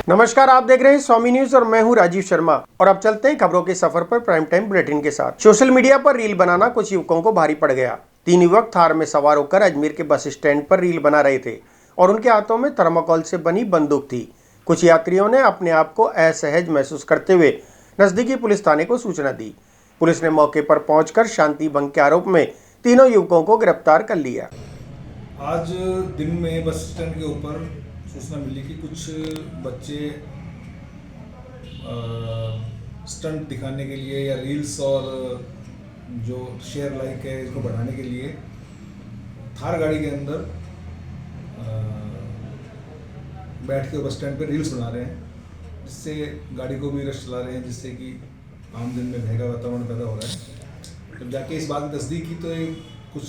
नमस्कार, आप देख रहे हैं स्वामी न्यूज और मैं हूं राजीव शर्मा। और अब चलते हैं खबरों के सफर पर प्राइम टाइम बुलेटिन के साथ। सोशल मीडिया पर रील बनाना कुछ युवकों को भारी पड़ गया। 3 युवक थार में सवार होकर अजमेर के बस स्टैंड पर रील बना रहे थे और उनके हाथों में थर्माकोल से बनी बंदूक थी। कुछ यात्रियों ने अपने आप को असहज महसूस करते हुए नजदीकी पुलिस थाने को सूचना दी। पुलिस ने मौके पर पहुंचकर शांति भंग के आरोप में तीनों युवकों को गिरफ्तार कर लिया। आज दिन में बस स्टैंड के ऊपर सूचना मिली कि कुछ बच्चे स्टंट दिखाने के लिए या रील्स और जो शेयर लाइक है इसको बढ़ाने के लिए थार गाड़ी के अंदर बैठ के बस स्टैंड पे रील्स बना रहे हैं, जिससे गाड़ी को भी रश चला रहे हैं, जिससे कि आम दिन में भय का वातावरण पैदा हो रहा है। जब जाके इस बात की तस्दीक की तो कुछ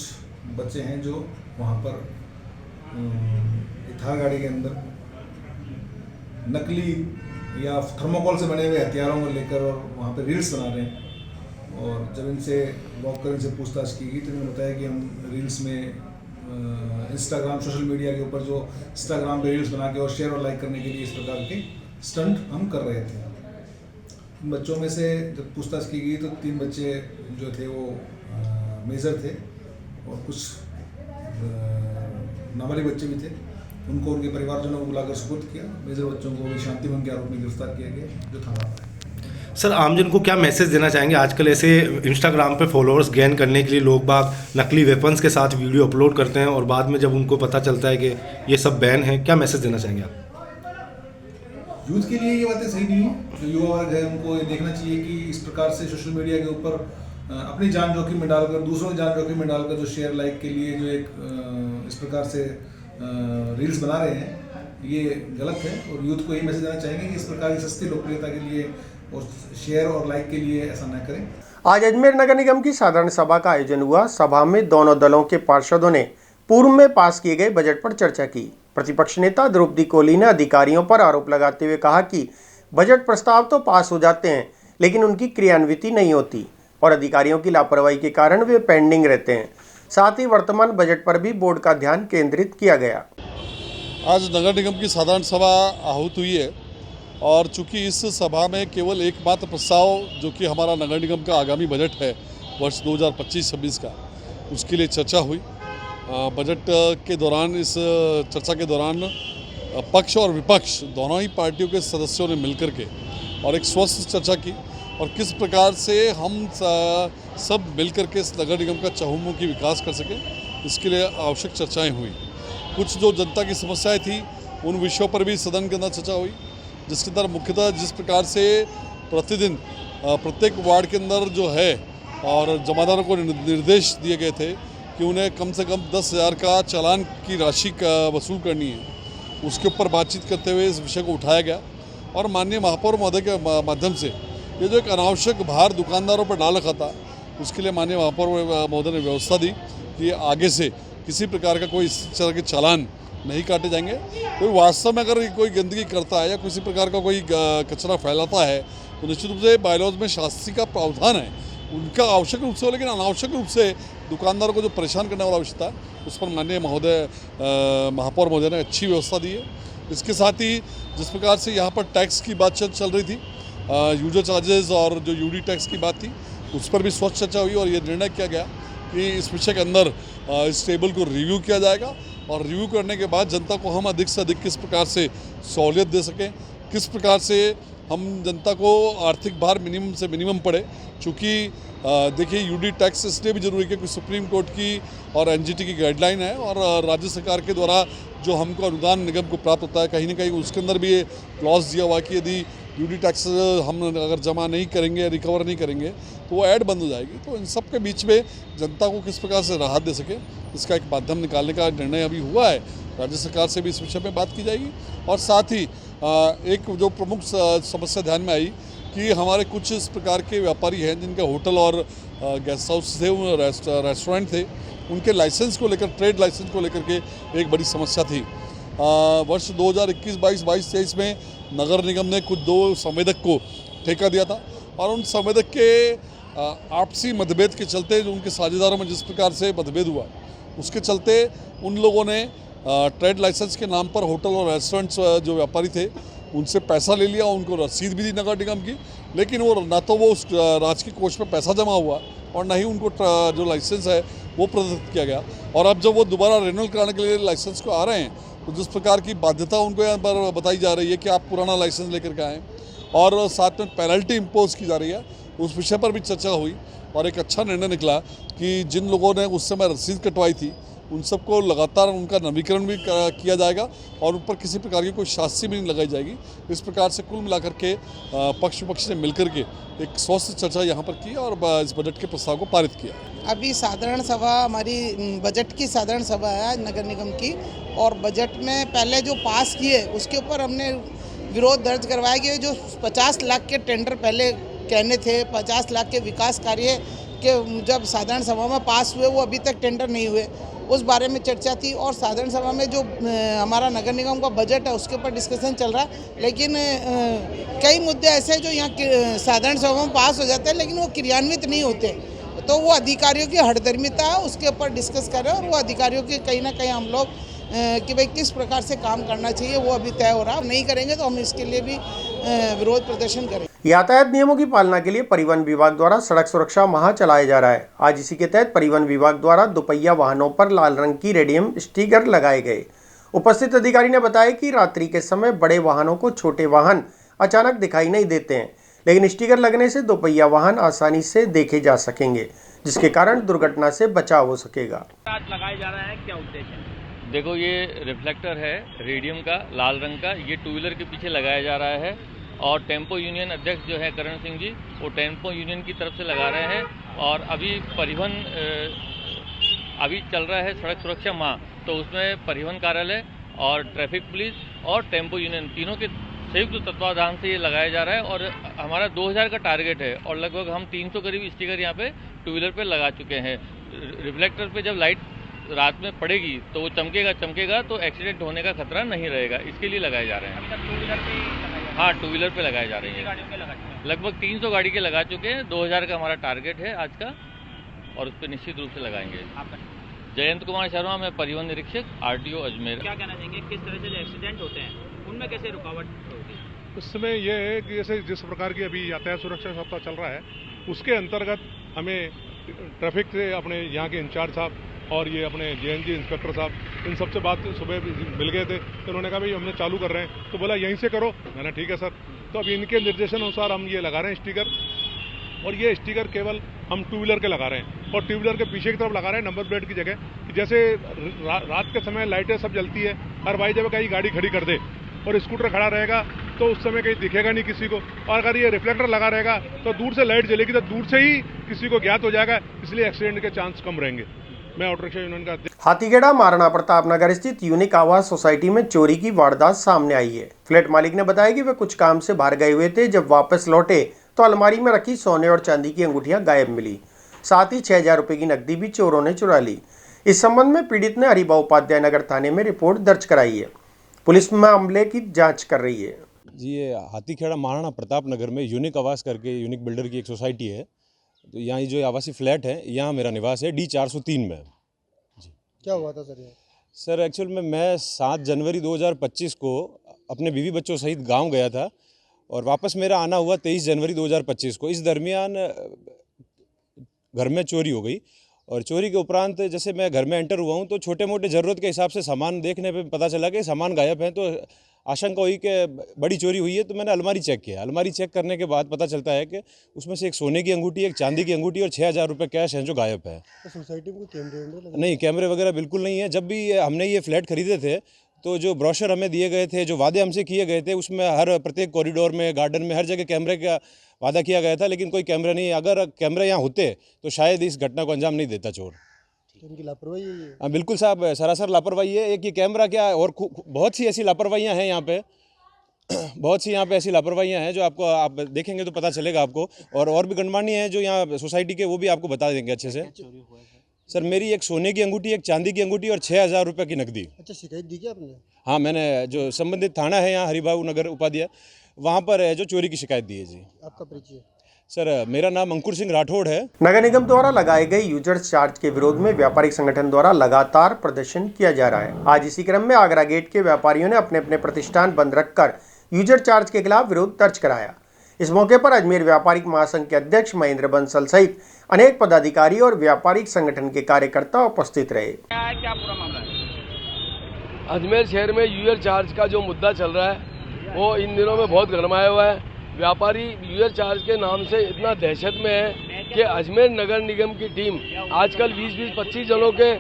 बच्चे हैं जो वहाँ पर थार गाड़ी के अंदर नकली या थर्माकोल से बने हुए हथियारों को लेकर और वहाँ पे रील्स बना रहे हैं। और जब इनसे वॉक कर इनसे पूछताछ की गई तो इन्होंने बताया कि हम रील्स में इंस्टाग्राम सोशल मीडिया के ऊपर जो इंस्टाग्राम पे रील्स बना के और शेयर और लाइक करने के लिए इस प्रकार के स्टंट हम कर रहे थे। इन बच्चों में से जब पूछताछ की गई तो 3 बच्चे जो थे वो मेजर थे और कुछ नाबालिग बच्चे भी थे। उनको उनके परिवारजनों को बुलाकर सुपुर्द किया। मेजर बच्चों को भी शांति भंग के आरोप में गिरफ्तार किया गया जो थाना पर है। सर, आमजन को क्या मैसेज देना चाहेंगे? आजकल ऐसे इंस्टाग्राम पे फॉलोअर्स गेन करने के लिए लोग बाग नकली वेपन्स के साथ वीडियो अपलोड करते हैं और बाद में जब उनको पता चलता है कि ये सब बैन है, क्या मैसेज देना चाहेंगे आप? यूथ के लिए ये बातें सही नहीं है। जो युवा वर्ग है उनको ये देखना चाहिए कि इस प्रकार से सोशल मीडिया के ऊपर अपनी जान जोखिम में डालकर, दूसरों की जान जोखिम में डालकर जो शेयर लाइक के लिए जो एक इस प्रकार से रील्स बना रहे हैं, ये गलत है। और यूथ को यही मैसेज देना चाहेंगे कि इस प्रकार की सस्ती लोकप्रियता के लिए और शेयर और लाइक के लिए ऐसा न करें। आज अजमेर नगर निगम की साधारण सभा का आयोजन हुआ। सभा में दोनों दलों के पार्षदों ने पूर्व में पास किए गए बजट पर चर्चा की। प्रतिपक्ष नेता द्रौपदी कोहली ने अधिकारियों पर आरोप लगाते हुए कहा कि बजट प्रस्ताव तो पास हो जाते हैं लेकिन उनकी क्रियान्विति नहीं होती और अधिकारियों की लापरवाही के कारण वे पेंडिंग रहते हैं। साथ ही वर्तमान बजट पर भी बोर्ड का ध्यान केंद्रित किया गया। आज नगर निगम की साधारण सभा आहूत हुई है और चूंकि इस सभा में केवल एकमात्र प्रस्ताव जो कि हमारा नगर निगम का आगामी बजट है वर्ष 2025-26 का, उसके लिए चर्चा हुई। बजट के दौरान, इस चर्चा के दौरान पक्ष और विपक्ष दोनों ही पार्टियों के सदस्यों ने मिलकर के और एक स्वस्थ चर्चा की और किस प्रकार से हम सब मिलकर के इस नगर निगम का चहुमुखी विकास कर सकें, इसके लिए आवश्यक चर्चाएं हुई। कुछ जो जनता की समस्याएं थी उन विषयों पर भी सदन के अंदर चर्चा हुई, जिसके अंदर मुख्यतः जिस प्रकार से प्रतिदिन प्रत्येक वार्ड के अंदर जो है और जमादारों को निर्देश दिए गए थे कि उन्हें कम से कम 10,000 का चालान की राशि का वसूल करनी है, उसके ऊपर बातचीत करते हुए इस विषय को उठाया गया। और माननीय महापौर महोदय के माध्यम से ये जो एक अनावश्यक भार दुकानदारों पर डाल रखा था, उसके लिए माननीय महापौर महोदय ने व्यवस्था दी कि आगे से किसी प्रकार का कोई इस तरह के चालान नहीं काटे जाएंगे। कोई वास्तव में अगर कोई गंदगी करता है या किसी प्रकार का कोई कचरा फैलाता है तो निश्चित रूप से बायलॉज में शास्ति का प्रावधान है, उनका आवश्यक रूप से हो, लेकिन अनावश्यक रूप से दुकानदारों को जो परेशान करने वाला आवश्यकता है उस पर माननीय महोदय महापौर महोदय ने अच्छी व्यवस्था दी है। इसके साथ ही जिस प्रकार से यहाँ पर टैक्स की बात चल रही थी, यूजर चार्जेस और जो यूडी टैक्स की बात थी, उस पर भी स्वच्छ चर्चा हुई और ये निर्णय किया गया कि इस विषय के अंदर इस टेबल को रिव्यू किया जाएगा और रिव्यू करने के बाद जनता को हम अधिक से अधिक किस प्रकार से सहूलियत दे सकें, किस प्रकार से हम जनता को आर्थिक भार मिनिमम से मिनिमम पड़े। चूँकि देखिए, यूडी टैक्स इसलिए भी जरूरी है कि सुप्रीम कोर्ट की और एनजीटी की गाइडलाइन है और राज्य सरकार के द्वारा जो हमको अनुदान निगम को प्राप्त होता है, कहीं ना कहीं उसके अंदर भी ये क्लॉज दिया हुआ कि यदि यूडी टैक्स हम अगर जमा नहीं करेंगे, रिकवर नहीं करेंगे तो वो ऐड बंद हो जाएगी। तो इन सब के बीच में जनता को किस प्रकार से राहत दे सके, इसका एक माध्यम निकालने का निर्णय अभी हुआ है। राज्य सरकार से भी इस विषय में बात की जाएगी। और साथ ही एक जो प्रमुख समस्या ध्यान में आई कि हमारे कुछ इस प्रकार के व्यापारी हैं जिनके होटल और गेस्ट हाउस थे, रेस्टोरेंट थे, उनके लाइसेंस को लेकर, ट्रेड लाइसेंस को लेकर के एक बड़ी समस्या थी। वर्ष 2021, 22, 23 में नगर निगम ने कुछ 2 संवेदक को ठेका दिया था और उन संवेदक के आपसी मतभेद के चलते, जो उनके साझेदारों में जिस प्रकार से मतभेद हुआ, उसके चलते उन लोगों ने ट्रेड लाइसेंस के नाम पर होटल और रेस्टोरेंट्स जो व्यापारी थे उनसे पैसा ले लिया, उनको रसीद भी दी नगर निगम की, लेकिन वो ना तो वो उस राजकीय कोष में पैसा जमा हुआ और ना ही उनको जो लाइसेंस है वो प्रदत्त किया गया। और अब जब वो दोबारा रिन्यूअल कराने के लिए लाइसेंस को आ रहे हैं तो जिस प्रकार की बाध्यता उनको यहाँ पर बताई जा रही है कि आप पुराना लाइसेंस लेकर के आएँ और साथ में पेनल्टी इम्पोज की जा रही है, उस विषय पर भी चर्चा हुई और एक अच्छा निर्णय निकला कि जिन लोगों ने उस समय रसीद कटवाई थी उन सबको लगातार उनका नवीकरण भी किया जाएगा और उन पर किसी प्रकार की कोई शास्ति भी नहीं लगाई जाएगी। इस प्रकार से कुल मिलाकर के पक्ष विपक्ष ने मिलकर के एक स्वस्थ चर्चा यहाँ पर की और इस बजट के प्रस्ताव को पारित किया। अभी साधारण सभा हमारी बजट की साधारण सभा है नगर निगम की, और बजट में पहले जो पास किए उसके ऊपर हमने विरोध दर्ज करवाया कि जो 50 लाख के टेंडर पहले कहने थे, 50 लाख के विकास कार्य के जब साधारण सभा में पास हुए वो अभी तक टेंडर नहीं हुए, उस बारे में चर्चा थी। और साधारण सभा में जो हमारा नगर निगम का बजट है उसके ऊपर डिस्कशन चल रहा है, लेकिन कई मुद्दे ऐसे जो यहाँ साधारण सभा में पास हो जाते हैं लेकिन वो क्रियान्वित नहीं होते, तो वो अधिकारियों की हठधर्मिता है, उसके ऊपर डिस्कस कर रहे हैं और वो अधिकारियों की कहीं ना कहीं हम लोग कि भाई किस प्रकार से काम करना चाहिए वो अभी तय हो रहा है। नहीं करेंगे तो हम इसके लिए भी विरोध प्रदर्शन करेंगे। यातायात नियमों की पालना के लिए परिवहन विभाग द्वारा सड़क सुरक्षा माह चलाया जा रहा है। आज इसी के तहत परिवहन विभाग द्वारा दोपहिया वाहनों पर लाल रंग की रेडियम स्टिकर लगाए गए। उपस्थित अधिकारी ने बताया कि रात्रि के समय बड़े वाहनों को छोटे वाहन अचानक दिखाई नहीं देते हैं, लेकिन स्टिकर लगने से दोपहिया वाहन आसानी से देखे जा सकेंगे, जिसके कारण दुर्घटना से बचाव हो सकेगा। आज लगाया जा रहा है, क्या उद्देश्य है? देखो, ये रिफ्लेक्टर है रेडियम का लाल रंग का, ये टू व्हीलर के पीछे लगाया जा रहा है और टेम्पो यूनियन अध्यक्ष जो है करण सिंह जी, वो टेम्पो यूनियन की तरफ से लगा रहे हैं। और अभी परिवहन अभी चल रहा है सड़क सुरक्षा माह, तो उसमें परिवहन कार्यालय और ट्रैफिक पुलिस और टेम्पो यूनियन तीनों के संयुक्त तत्वाधान से ये लगाया जा रहा है। और हमारा 2000 का टारगेट है और लगभग हम 300 करीब स्टिकर यहाँ पे टू व्हीलर पे लगा चुके हैं। रिफ्लेक्टर पे जब लाइट रात में पड़ेगी तो वो चमकेगा तो एक्सीडेंट होने का खतरा नहीं रहेगा, इसके लिए लगाए जा रहे हैं। टू व्हीलर पे हाँ, टू व्हीलर पे लगाए जा रहे हैं। लगभग 300 गाड़ी के लगा चुके हैं। 2000 का हमारा टारगेट है आज का और उस पर निश्चित रूप से लगाएंगे। जयंत कुमार शर्मा, मैं परिवहन निरीक्षक RTO अजमेर। क्या कहना चाहेंगे, किस तरह से जो एक्सीडेंट होते हैं उनमें कैसे रुकावट होगी? इस समय यह है कि जैसे जिस प्रकार की अभी यातायात सुरक्षा सप्ताह चल रहा है उसके अंतर्गत हमें ट्रैफिक से अपने यहाँ के इंचार्ज साहब और ये अपने JNG इंस्पेक्टर साहब, इन सबसे बात सुबह मिल गए थे तो उन्होंने कहा भाई हमने चालू कर रहे हैं, तो बोला यहीं से करो। मैंने ठीक है सर। तो अब इनके निर्देशन अनुसार हम ये लगा रहे हैं स्टिकर, और ये स्टिकर केवल हम टू व्हीलर के लगा रहे हैं और टू व्हीलर के पीछे की तरफ लगा रहे हैं नंबर प्लेट की जगह, कि जैसे रात के समय लाइटें सब जलती है और भाई जब कहीं गाड़ी खड़ी कर दे और स्कूटर खड़ा रहेगा तो उस समय कहीं दिखेगा नहीं किसी को, और अगर ये रिफ्लेक्टर लगा रहेगा तो दूर से लाइट जलेगी तो दूर से ही किसी को ज्ञात हो जाएगा, इसलिए एक्सीडेंट के चांस कम रहेंगे। मैं ऑटो रिक्शा यूनियन का हाथीगेड़ा महाराणा प्रताप नगर स्थित यूनिक आवास सोसाइटी में चोरी की वारदात सामने आई है। फ्लैट मालिक ने बताया कि वे कुछ काम से बाहर गए हुए थे, जब वापस लौटे तो अलमारी में रखी सोने और चांदी की अंगूठियां गायब मिली, साथ ही 6000 रुपए की नकदी भी चोरों ने चुरा ली। इस संबंध में पीड़ित ने हरिभा उपाध्याय नगर थाने में रिपोर्ट दर्ज कराई है। पुलिस मामले की जाँच कर रही है। जी, ये हाथीखेड़ा महाराणा प्रताप नगर में यूनिक आवास करके यूनिक बिल्डर की एक सोसाइटी है, तो यहाँ जो आवासीय फ्लैट है यहाँ मेरा निवास है D403 में। जी, क्या हुआ था सर? सर एक्चुअल में मैं 7 जनवरी 2025 को अपने बीवी बच्चों सहित गांव गया था और वापस मेरा आना हुआ 23 जनवरी 2025 को। इस दरमियान घर में चोरी हो गई और चोरी के उपरांत जैसे मैं घर में एंटर हुआ हूँ तो छोटे मोटे ज़रूरत के हिसाब से सामान देखने पे पता चला कि सामान गायब है, तो आशंका हुई कि बड़ी चोरी हुई है। तो मैंने अलमारी चेक किया। अलमारी चेक करने के बाद पता चलता है कि उसमें से एक सोने की अंगूठी, एक चांदी की अंगूठी और 6000 रुपये कैश हैं जो गायब है। तो सोसाइटी में कैमरे नहीं, कैमरे वगैरह बिल्कुल नहीं है। जब भी हमने ये फ्लैट खरीदे थे तो जो ब्रोशर हमें दिए गए थे, जो वादे हमसे किए गए थे, उसमें हर प्रत्येक कॉरिडोर में, गार्डन में, हर जगह कैमरे का वादा किया गया था, लेकिन कोई कैमरा नहीं। अगर कैमरे यहाँ होते तो शायद इस घटना को अंजाम नहीं देता चोर। उनकी लापरवाही है। हाँ बिल्कुल साहब, सरासर लापरवाही है। एक ये कैमरा क्या, और बहुत सी ऐसी लापरवाहियाँ हैं यहाँ पे, बहुत सी यहाँ पे ऐसी लापरवाहियाँ हैं जो आपको आप देखेंगे तो पता चलेगा आपको, और भी गणमान्य हैं जो यहाँ सोसाइटी के, वो भी आपको बता देंगे अच्छे से। सर मेरी एक सोने की अंगूठी, एक चांदी की अंगूठी और 6000 रुपये की नकदी। अच्छा, शिकायत दी क्या आपने? हाँ, मैंने जो संबंधित थाना है यहाँ हरिभा नगर उपाध्याय, वहाँ पर है जो चोरी की शिकायत दी है। जी, आपका परिचय? सर मेरा नाम अंकुर सिंह राठौड़ है। नगर निगम द्वारा लगाए गए यूजर्स चार्ज के विरोध में व्यापारिक संगठन द्वारा लगातार प्रदर्शन किया जा रहा है। आज इसी क्रम में आगरा गेट के व्यापारियों ने अपने अपने प्रतिष्ठान बंद रखकर यूजर चार्ज के खिलाफ विरोध दर्ज कराया। इस मौके पर अजमेर व्यापारिक महासंघ के अध्यक्ष महेंद्र बंसल सहित अनेक पदाधिकारी और व्यापारिक संगठन के कार्यकर्ता उपस्थित रहे। क्या पूरा मामला है? अजमेर शहर में यूजर चार्ज का जो मुद्दा चल रहा है वो इन दिनों में बहुत गरमाया हुआ है। व्यापारी यूजर चार्ज के नाम से इतना दहशत में है कि अजमेर नगर निगम की टीम आजकल 20-25 जनों के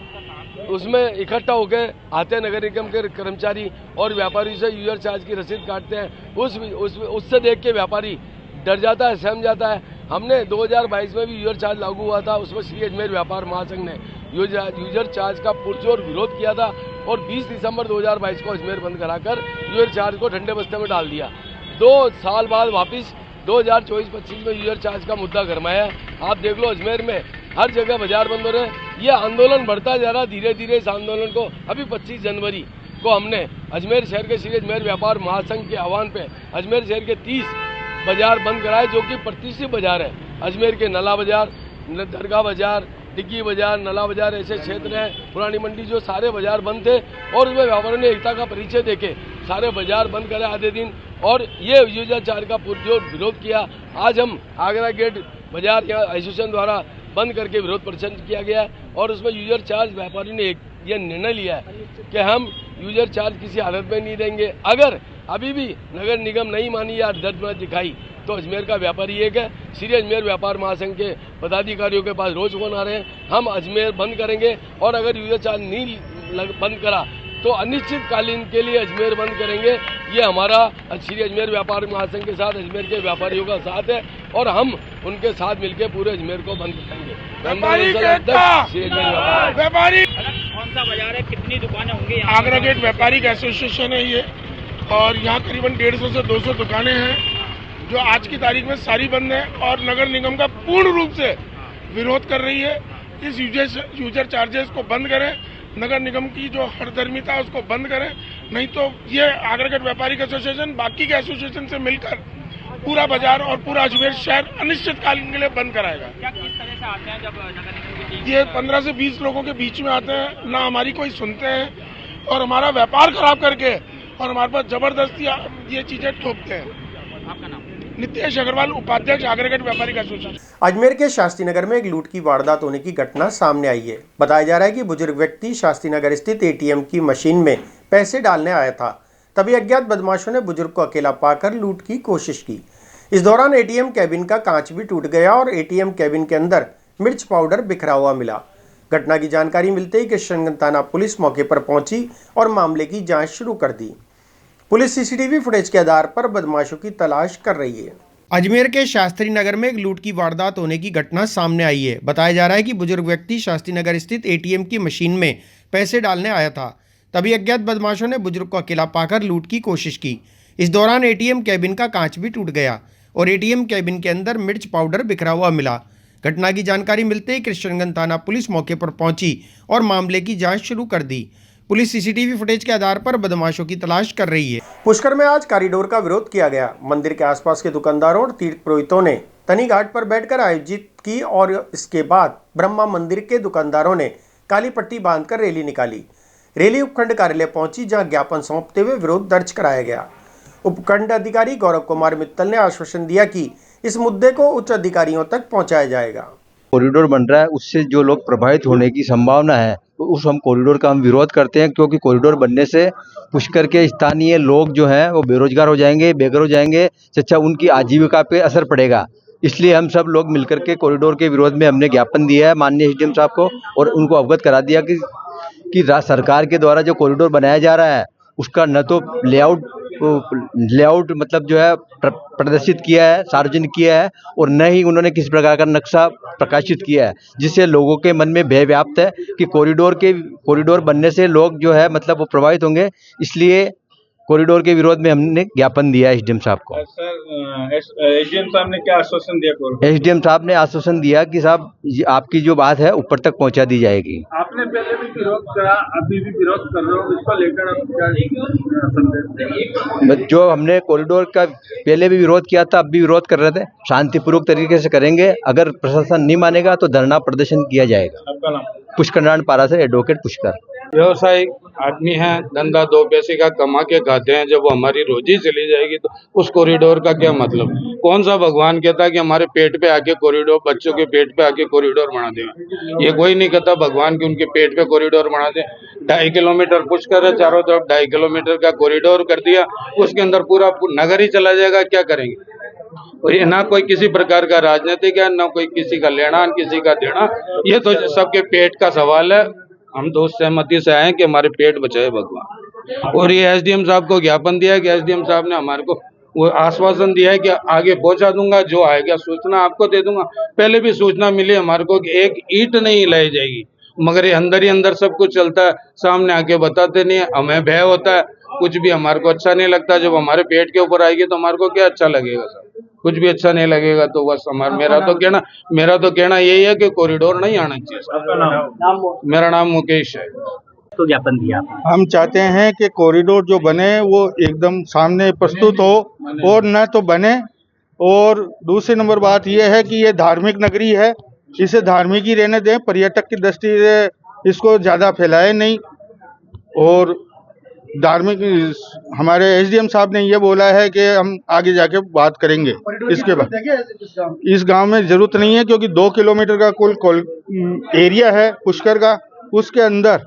उसमें इकट्ठा होकर आते हैं। नगर निगम के कर्मचारी और व्यापारी से यूजर चार्ज की रसीद काटते हैं। उससे देख के व्यापारी डर जाता है, सहम जाता है। हमने 2022 में भी यूजर चार्ज लागू हुआ था, उसमें श्री अजमेर व्यापार महासंघ ने यूजर चार्ज का पुरजोर विरोध किया था और 20 दिसंबर 2022 को अजमेर बंद कराकर यूजर चार्ज को ठंडे बस्ते में डाल दिया। 2 साल बाद वापस 2024-25 में यूजर चार्ज का मुद्दा गरमाया। आप देख लो अजमेर में हर जगह बाजार बंद हो रहे हैं। ये आंदोलन बढ़ता जा रहा। धीरे धीरे इस आंदोलन को अभी 25 जनवरी को हमने अजमेर शहर के श्री अजमेर व्यापार महासंघ के आह्वान पे अजमेर शहर के 30 बाजार बंद कराए, जो कि प्रतिष्ठित बाजार है। अजमेर के नला बाजार, दरगाह बाजार, डिग्गी बाजार, नला बाजार ऐसे क्षेत्र हैं, पुरानी मंडी, जो सारे बाजार बंद थे और उसमें व्यापारियों ने एकता का परिचय देके सारे बाजार बंद करे आधे दिन और ये यूजर चार्ज का पुरजोर विरोध किया। आज हम आगरा गेट बाजार या एसोसिएशन द्वारा बंद करके विरोध प्रदर्शन किया गया और उसमें यूजर चार्ज व्यापारी ने यह निर्णय लिया है कि हम यूजर चार्ज किसी हालत में नहीं देंगे। अगर अभी भी नगर निगम नहीं मानी या दर्द न दिखाई तो अजमेर का व्यापारी एक है, श्री अजमेर व्यापार महासंघ के पदाधिकारियों के पास रोज फोन आ रहे हैं। हम अजमेर बंद करेंगे और अगर यूजर चार्ज नहीं बंद करा तो अनिश्चितकालीन के लिए अजमेर बंद करेंगे। ये हमारा श्री अजमेर व्यापार महासंघ के साथ अजमेर के व्यापारियों का साथ है और हम उनके साथ मिलकर पूरे अजमेर को बंद करेंगे। व्यापारी कौन सा बाजार है, कितनी दुकानें होंगी? आगरा गेट व्यापारिक एसोसिएशन है ये, और यहाँ करीबन 150 से 200 दुकानें हैं जो आज की तारीख में सारी बंद है और नगर निगम का पूर्ण रूप से विरोध कर रही है। इस यूजर चार्जेस को बंद करें, नगर निगम की जो हरदर्मिता है उसको बंद करें, नहीं तो ये आगरा गेट व्यापारिक एसोसिएशन बाकी के एसोसिएशन से मिलकर पूरा बाजार और पूरा अजमेर शहर अनिश्चितकालीन के लिए बंद कराएगा। क्या किस तरह से आते हैं जब नगर निगम की टीम? ये 15 से 20 लोगों के बीच में आते हैं, ना हमारी कोई सुनते हैं और हमारा व्यापार खराब करके और हमारे पास जबरदस्ती ये चीजें ठोकते हैं। आपका नाम? नितेश अग्रवाल, उपाध्यक्ष आगरा गेट व्यापारिक एसोसिएशन। अजमेर के शास्त्री नगर में एक लूट की वारदात होने की घटना सामने आई है। बताया जा रहा है कि बुजुर्ग व्यक्ति शास्त्री नगर स्थित एटीएम की मशीन में पैसे डालने आया था, तभी अज्ञात बदमाशों ने बुजुर्ग को अकेला पाकर लूट की कोशिश की। इस दौरान एटीएम कैबिन का कांच भी टूट गया और एटीएम कैबिन के अंदर मिर्च पाउडर बिखरा हुआ मिला। घटना की जानकारी मिलते ही किशनगंज थाना पुलिस मौके पर पहुंची और मामले की जांच शुरू कर दी। पुलिस सीसीटीवी फुटेज के आधार पर बदमाशों की तलाश कर रही है। अजमेर के शास्त्री नगर में एक लूट की वारदात होने की घटना सामने आई है। बताया जा रहा है कि बुजुर्ग व्यक्ति शास्त्री नगर स्थित एटीएम की मशीन में पैसे डालने आया था, तभी अज्ञात बदमाशों ने बुजुर्ग को अकेला पाकर लूट की कोशिश की। इस दौरान एटीएम कैबिन का कांच भी टूट गया और एटीएम कैबिन के अंदर मिर्च पाउडर बिखरा हुआ मिला। घटना की जानकारी मिलते ही किशनगंज थाना पुलिस मौके पर पहुंची और मामले की जांच शुरू कर दी। पुलिस सीसीटीवी फुटेज के आधार पर बदमाशों की तलाश कर रही है। पुष्कर में आज कॉरिडोर का विरोध किया गया। मंदिर के आसपास के दुकानदारों और तीर्थ पुरोहितों ने तनी घाट पर बैठकर आयोजित की और इसके बाद ब्रह्मा मंदिर के दुकानदारों ने काली पट्टी बांधकर रैली निकाली। रैली उपखंड कार्यालय पहुंची, जहां ज्ञापन सौंपते हुए विरोध दर्ज कराया गया। उपखंड अधिकारी गौरव कुमार मित्तल ने आश्वासन दिया कि इस मुद्दे को उच्च अधिकारियों तक पहुंचाया जाएगा। कॉरिडोर बन रहा है, उससे जो लोग प्रभावित होने की संभावना है, उस हम कॉरिडोर का हम विरोध करते हैं, क्योंकि कॉरिडोर बनने से पुष्कर के स्थानीय लोग जो हैं वो बेरोजगार हो जाएंगे, बेघर हो जाएंगे, अच्छा उनकी आजीविका पे असर पड़ेगा। इसलिए हम सब लोग मिलकर के कॉरिडोर के विरोध में हमने ज्ञापन दिया है माननीय एसडीएम साहब को और उनको अवगत करा दिया कि सरकार के द्वारा जो कॉरिडोर बनाया जा रहा है उसका न तो लेआउट मतलब जो है प्रदर्शित किया है, सार्वजनिक किया है, और न ही उन्होंने किसी प्रकार का नक्शा प्रकाशित किया है, जिससे लोगों के मन में भय व्याप्त है कि कॉरिडोर बनने से लोग जो है मतलब वो प्रभावित होंगे। इसलिए कॉरिडोर के विरोध में हमने ज्ञापन दिया एसडीएम साहब को। सर, एसडीएम साहब ने क्या आश्वासन दिया? एसडीएम साहब ने आश्वासन दिया कि साहब आपकी जो बात है ऊपर तक पहुंचा दी जाएगी। आपने पहले भी विरोध करा, अभी भी विरोध कर रहे हो, इसको लेकर आप क्या संदेश? जो हमने कॉरिडोर का पहले भी विरोध किया था, अब भी विरोध कर रहे थे, शांतिपूर्वक तरीके से करेंगे। अगर प्रशासन नहीं मानेगा तो धरना प्रदर्शन किया जाएगा। आपका नाम? पुष्कर नारायण पारा से एडवोकेट पुष्कर। व्यवसायिक आदमी हैं, धंधा दो पैसे का कमा के खाते हैं, जब हमारी रोजी चली जाएगी तो उस कॉरिडोर का क्या मतलब? कौन सा भगवान कहता है कि हमारे पेट पे आके कॉरिडोर, बच्चों के पेट पे आके कॉरिडोर बना दें? ये कोई नहीं कहता भगवान की उनके पेट पे कॉरिडोर बना दें। 2.5 किलोमीटर पुष्कर है, चारों तरफ 2.5 किलोमीटर का कॉरिडोर कर दिया, उसके अंदर पूरा नगर ही चला जाएगा, क्या करेंगे? और ये ना कोई किसी प्रकार का राजनीतिक है, ना कोई किसी का लेना किसी का देना, ये तो सबके पेट का सवाल है। हम तो सहमति से आए कि हमारे पेट बचाए भगवान। और ये एसडीएम साहब को ज्ञापन दिया है कि एसडीएम साहब ने हमारे को वो आश्वासन दिया है कि आगे पहुंचा दूंगा, जो आएगा सूचना आपको दे दूंगा। पहले भी सूचना मिली हमारे को कि एक ईंट नहीं लाई जाएगी, मगर ये अंदर ही अंदर सब कुछ चलता है, सामने आके बताते नहीं है। हमें भय होता है, कुछ भी हमारे को अच्छा नहीं लगता। जब हमारे पेट के ऊपर आएगी तो हमारे को क्या अच्छा लगेगा? सर कुछ भी अच्छा नहीं लगेगा। तो बस मेरा तो कहना यही है कि कॉरिडोर नहीं आना चाहिए। मेरा नाम मुकेश है। तो ज्ञापन दिया हम चाहते हैं कि कॉरिडोर जो बने वो एकदम सामने प्रस्तुत हो और न तो बने। और दूसरी नंबर बात यह है कि ये धार्मिक नगरी है, इसे धार्मिक ही रहने दें, पर्यटक की दृष्टि से इसको ज़्यादा फैलाए नहीं। और धार्मिक हमारे एसडीएम साहब ने ये बोला है कि हम आगे जाके बात करेंगे इसके बाद। इस गांव में ज़रूरत नहीं है, क्योंकि 2 किलोमीटर का कुल एरिया है पुष्कर का। उसके अंदर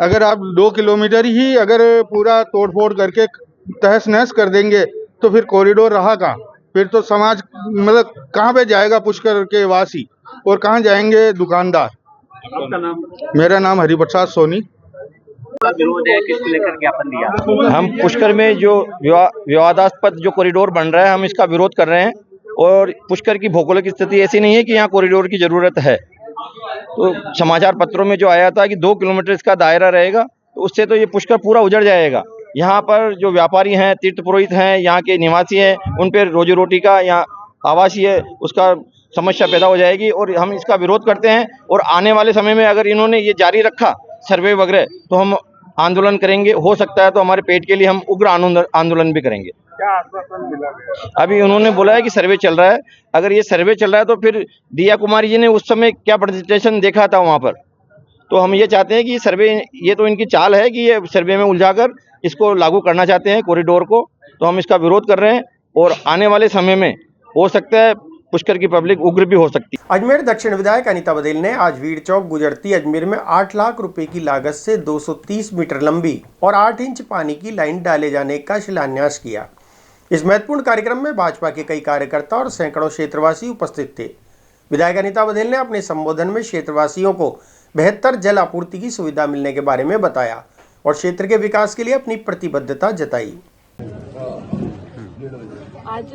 अगर आप 2 किलोमीटर ही अगर पूरा तोड़फोड़ करके तहस नहस कर देंगे तो फिर कॉरिडोर रहा कहाँ? फिर तो समाज मतलब कहाँ पे जाएगा पुष्कर के वासी, और कहाँ जाएंगे दुकानदार? आपका नाम? मेरा नाम हरिप्रसाद सोनी। विरोध है, किसको लेकर ज्ञापन दिया? हम पुष्कर में जो विवादास्पद जो कॉरिडोर बन रहा है, हम इसका विरोध कर रहे हैं। और पुष्कर की भौगोलिक स्थिति ऐसी नहीं है कि यहाँ कॉरिडोर की जरूरत है। तो समाचार पत्रों में जो आया था कि 2 किलोमीटर इसका दायरा रहेगा, तो उससे तो ये पुष्कर पूरा उजड़ जाएगा। यहाँ पर जो व्यापारी हैं, तीर्थ पुरोहित हैं, यहाँ के निवासी हैं, उन पर रोजी रोटी का या आवासीय उसका समस्या पैदा हो जाएगी। और हम इसका विरोध करते हैं। और आने वाले समय में अगर इन्होंने ये जारी रखा सर्वे वगैरह, तो हम आंदोलन करेंगे। हो सकता है तो हमारे पेट के लिए हम उग्र आंदोलन भी करेंगे। क्या आश्वासन मिला? अभी उन्होंने बोला है कि सर्वे चल रहा है। अगर ये सर्वे चल रहा है तो फिर दिया कुमारी जी ने उस समय क्या प्रेजेंटेशन देखा था वहाँ पर, तो हम ये चाहते हैं कि सर्वे, ये तो इनकी चाल है कि ये सर्वे में उलझाकर इसको लागू करना चाहते हैं कॉरिडोर को। तो हम इसका विरोध कर रहे हैं। और आने वाले समय में हो सकता है पुष्कर की पब्लिक उग्र भी हो सकती है। अजमेर दक्षिण विधायक अनीता बदेल ने आज वीर चौक गुजरती अजमेर में 8 लाख रुपए की लागत से 230 मीटर लंबी और 8 इंच पानी की लाइन डाले जाने का शिलान्यास किया। इस महत्वपूर्ण कार्यक्रम में भाजपा के कई कार्यकर्ता और सैकड़ों क्षेत्रवासी उपस्थित थे। विधायक अनीता बदेल ने अपने संबोधन में क्षेत्रवासियों को बेहतर जल आपूर्ति की सुविधा मिलने के बारे में बताया और क्षेत्र के विकास के लिए अपनी प्रतिबद्धता जताई। आज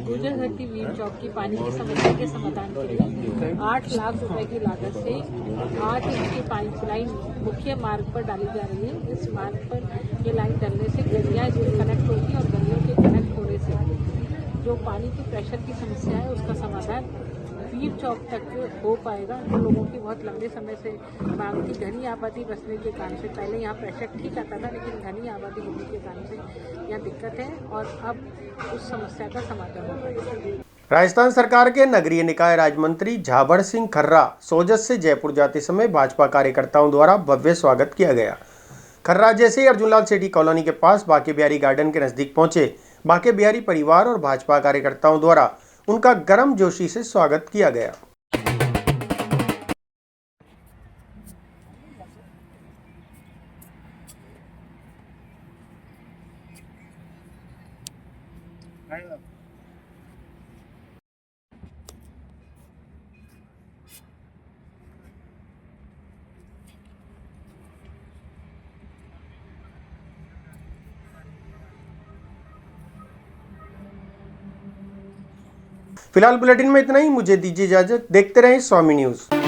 गुजर घाटी वीर चौक की पानी की समस्या के समाधान के लिए 8 लाख रुपए की लागत से 8 इंच की पाइपलाइन मुख्य मार्ग पर डाली जा रही है। इस मार्ग पर ये लाइन डलने से गलियां जो कनेक्ट होगी और गलियों के कनेक्ट होने से जो पानी की प्रेशर की समस्या है उसका समाधान वीर चौक तक हो पाएगा। तो लोगों की बहुत लंबे समय से मांग थी। घनी आबादी बसने के कारण से पहले यहाँ प्रेशर ठीक आता था, लेकिन घनी आबादी होने के कारण से यहाँ दिक्कत है और अब उस समस्या का समाधान हो पाएगा। राजस्थान सरकार के नगरीय निकाय राज्य मंत्री झाबड़ सिंह खर्रा सोजत से जयपुर जाते समय भाजपा कार्यकर्ताओं द्वारा भव्य स्वागत किया गया। खर्रा जैसे ही अर्जुनलाल सेठी कॉलोनी के पास बाके बिहारी गार्डन के नजदीक पहुंचे, बाके बिहारी परिवार और भाजपा कार्यकर्ताओं द्वारा उनका गर्मजोशी से स्वागत किया गया। फिलहाल बुलेटिन में इतना ही। मुझे दीजिए इजाजत। देखते रहें स्वामी न्यूज।